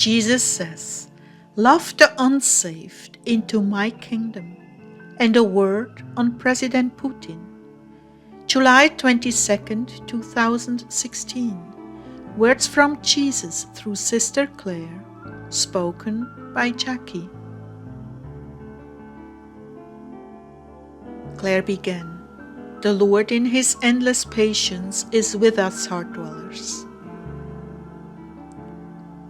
Jesus says, "Love the unsaved into my kingdom," and a word on President Putin. July 22nd, 2016. Words from Jesus through Sister Clare, spoken by Jackie. Clare began, "The Lord in His endless patience is with us heart dwellers."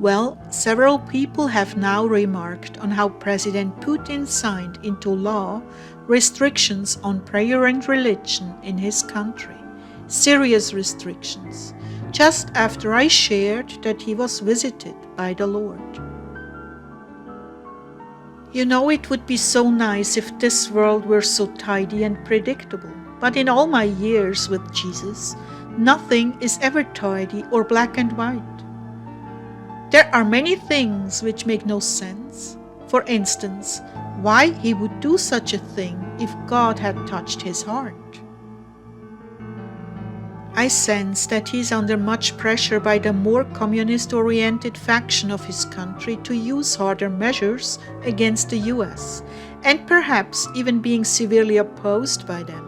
Well, several people have now remarked on how President Putin signed into law restrictions on prayer and religion in his country, serious restrictions, just after I shared that he was visited by the Lord. You know, it would be so nice if this world were so tidy and predictable, but in all my years with Jesus, nothing is ever tidy or black and white. There are many things which make no sense. For instance, why he would do such a thing if God had touched his heart. I sense that he is under much pressure by the more communist-oriented faction of his country to use harder measures against the US, and perhaps even being severely opposed by them.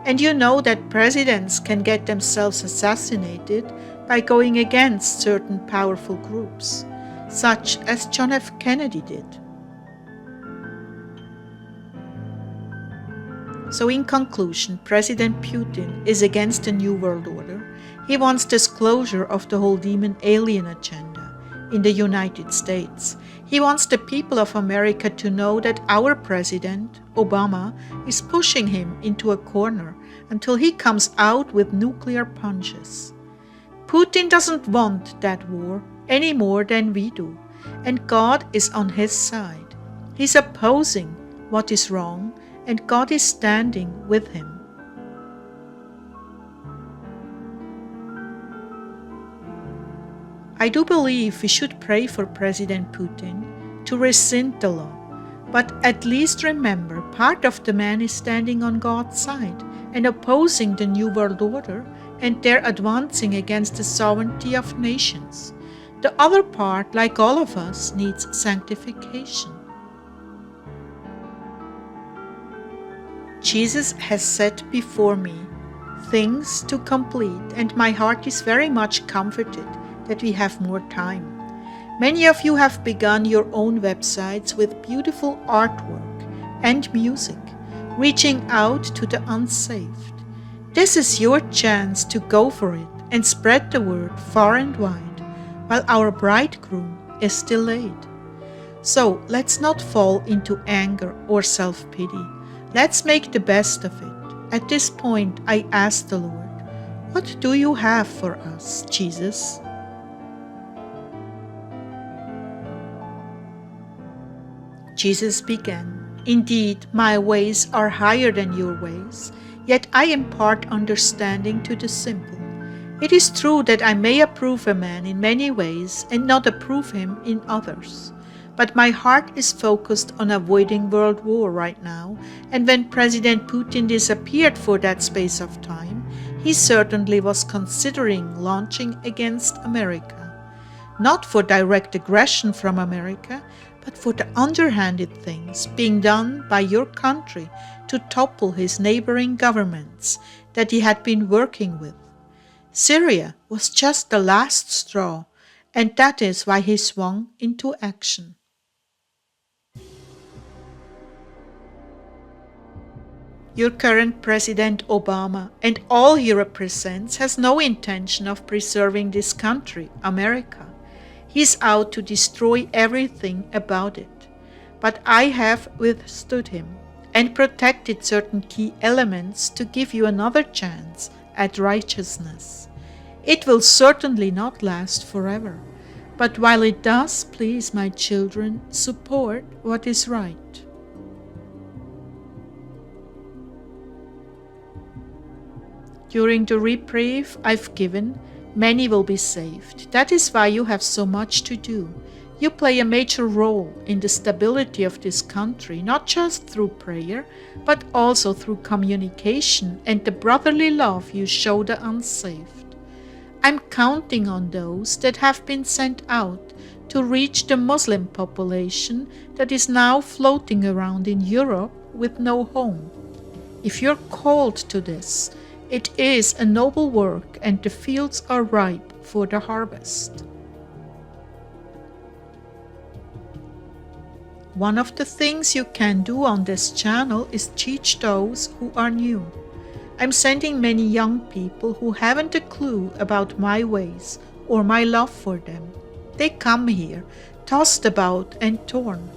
And you know that presidents can get themselves assassinated by going against certain powerful groups, such as John F. Kennedy did. So in conclusion, President Putin is against the New World Order. He wants disclosure of the whole demon alien agenda in the United States. He wants the people of America to know that our president, Obama, is pushing him into a corner until he comes out with nuclear punches. Putin doesn't want that war any more than we do, and God is on his side. He's opposing what is wrong, and God is standing with him. I do believe we should pray for President Putin to rescind the law, but at least remember part of the man is standing on God's side and opposing the New World Order, and they're advancing against the sovereignty of nations. The other part, like all of us, needs sanctification. Jesus has set before me things to complete, and my heart is very much comforted that we have more time. Many of you have begun your own websites with beautiful artwork and music, reaching out to the unsaved. This is your chance to go for it and spread the word far and wide, while our bridegroom is delayed. So let's not fall into anger or self-pity. Let's make the best of it. At this point, I ask the Lord, "What do you have for us, Jesus?" Jesus began, "Indeed, my ways are higher than your ways, yet I impart understanding to the simple. It is true that I may approve a man in many ways and not approve him in others. But my heart is focused on avoiding world war right now, and when President Putin disappeared for that space of time, he certainly was considering launching against America. Not for direct aggression from America, but for the underhanded things being done by your country to topple his neighboring governments that he had been working with. Syria was just the last straw, and that is why he swung into action. Your current President Obama and all he represents has no intention of preserving this country, America. He's out to destroy everything about it. But I have withstood him and protected certain key elements to give you another chance at righteousness. It will certainly not last forever, but while it does, please, my children, support what is right. During the reprieve I've given, many will be saved. That is why you have so much to do. You play a major role in the stability of this country, not just through prayer, but also through communication and the brotherly love you show the unsaved. I'm counting on those that have been sent out to reach the Muslim population that is now floating around in Europe with no home. If you're called to this, it is a noble work and the fields are ripe for the harvest. One of the things you can do on this channel is teach those who are new. I'm sending many young people who haven't a clue about my ways or my love for them. They come here, tossed about and torn,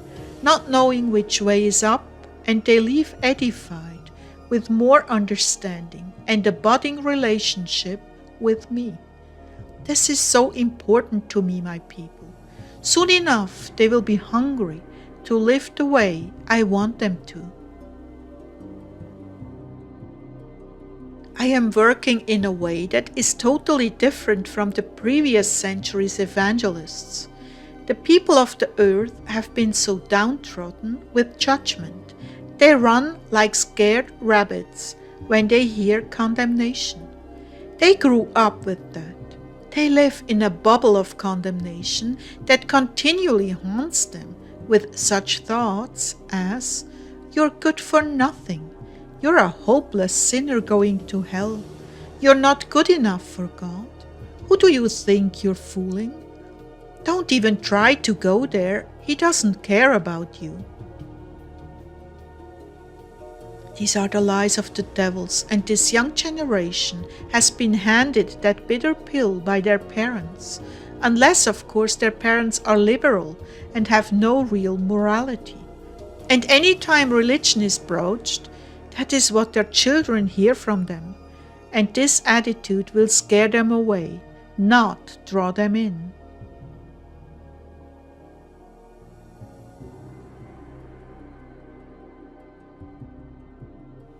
not knowing which way is up, and they leave edified, with more understanding and a budding relationship with me. This is so important to me, my people. Soon enough, they will be hungry to live the way I want them to. I am working in a way that is totally different from the previous century's evangelists. The people of the earth have been so downtrodden with judgment. They run like scared rabbits when they hear condemnation. They grew up with that. They live in a bubble of condemnation that continually haunts them with such thoughts as, "You're good for nothing. You're a hopeless sinner going to hell. You're not good enough for God. Who do you think you're fooling? Don't even try to go there. He doesn't care about you." These are the lies of the devils, and this young generation has been handed that bitter pill by their parents, unless of course their parents are liberal and have no real morality. And any time religion is broached, that is what their children hear from them, and this attitude will scare them away, not draw them in.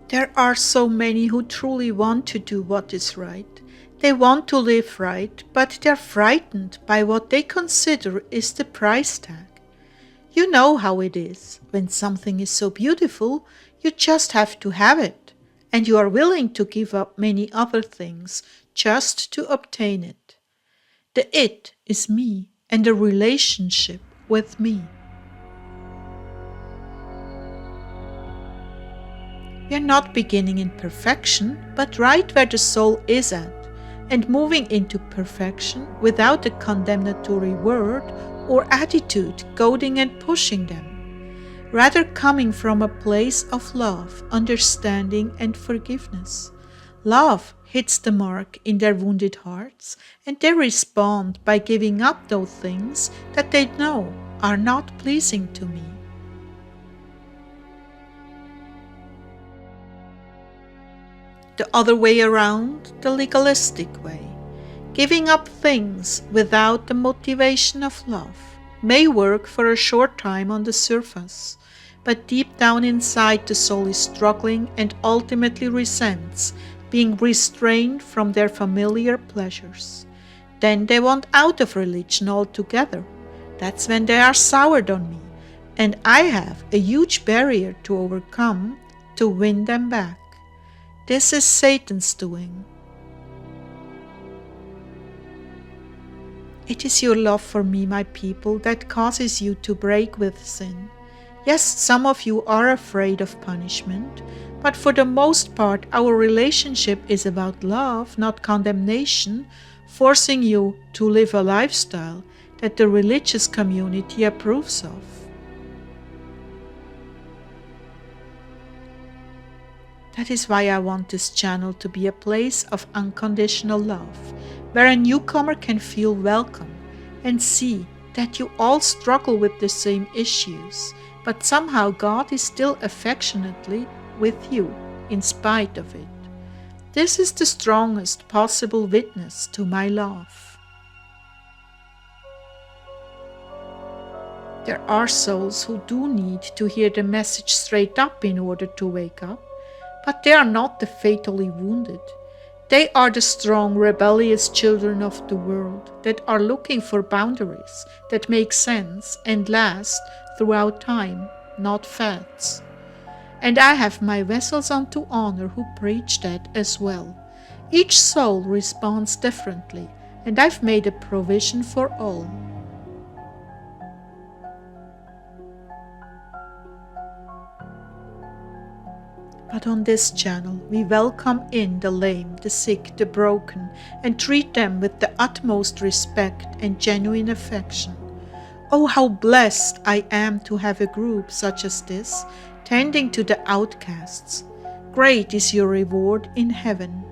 There are so many who truly want to do what is right. They want to live right, but they're frightened by what they consider is the price tag. You know how it is. When something is so beautiful, you just have to have it, and you are willing to give up many other things just to obtain it. The it is me and the relationship with me. We are not beginning in perfection, but right where the soul is at, and moving into perfection without a condemnatory word or attitude goading and pushing them, rather coming from a place of love, understanding and forgiveness. Love hits the mark in their wounded hearts, and they respond by giving up those things that they know are not pleasing to me. The other way around, the legalistic way, giving up things without the motivation of love, may work for a short time on the surface, but deep down inside the soul is struggling and ultimately resents being restrained from their familiar pleasures. Then they want out of religion altogether. That's when they are soured on me, and I have a huge barrier to overcome to win them back. This is Satan's doing. It is your love for me, my people, that causes you to break with sin. Yes, some of you are afraid of punishment, but for the most part, our relationship is about love, not condemnation, forcing you to live a lifestyle that the religious community approves of. That is why I want this channel to be a place of unconditional love, where a newcomer can feel welcome and see that you all struggle with the same issues, but somehow God is still affectionately with you in spite of it. This is the strongest possible witness to my love. There are souls who do need to hear the message straight up in order to wake up. But they are not the fatally wounded. They are the strong, rebellious children of the world that are looking for boundaries that make sense and last throughout time, not fads. And I have my vessels unto honor who preach that as well. Each soul responds differently, and I've made a provision for all. that on this channel we welcome in the lame, the sick, the broken, and treat them with the utmost respect and genuine affection. Oh, how blessed I am to have a group such as this, tending to the outcasts. Great is your reward in heaven.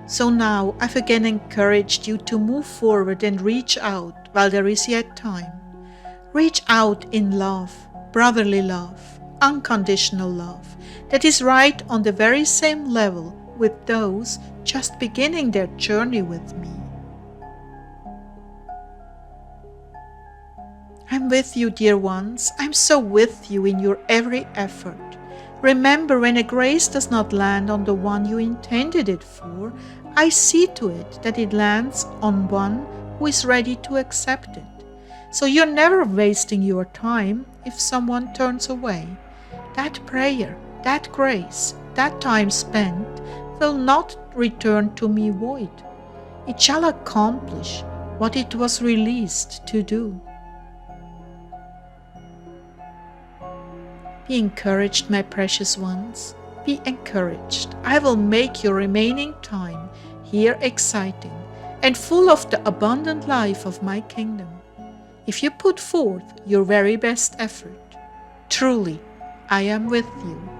So now I've again encouraged you to move forward and reach out while there is yet time. Reach out in love, brotherly love, unconditional love, that is right on the very same level with those just beginning their journey with me. I'm with you, dear ones. I'm so with you in your every effort. Remember, when a grace does not land on the one you intended it for, I see to it that it lands on one who is ready to accept it. So you're never wasting your time if someone turns away. That prayer, that grace, that time spent will not return to me void. It shall accomplish what it was released to do. Be encouraged, my precious ones. Be encouraged. I will make your remaining time here exciting and full of the abundant life of my kingdom, if you put forth your very best effort. Truly, I am with you.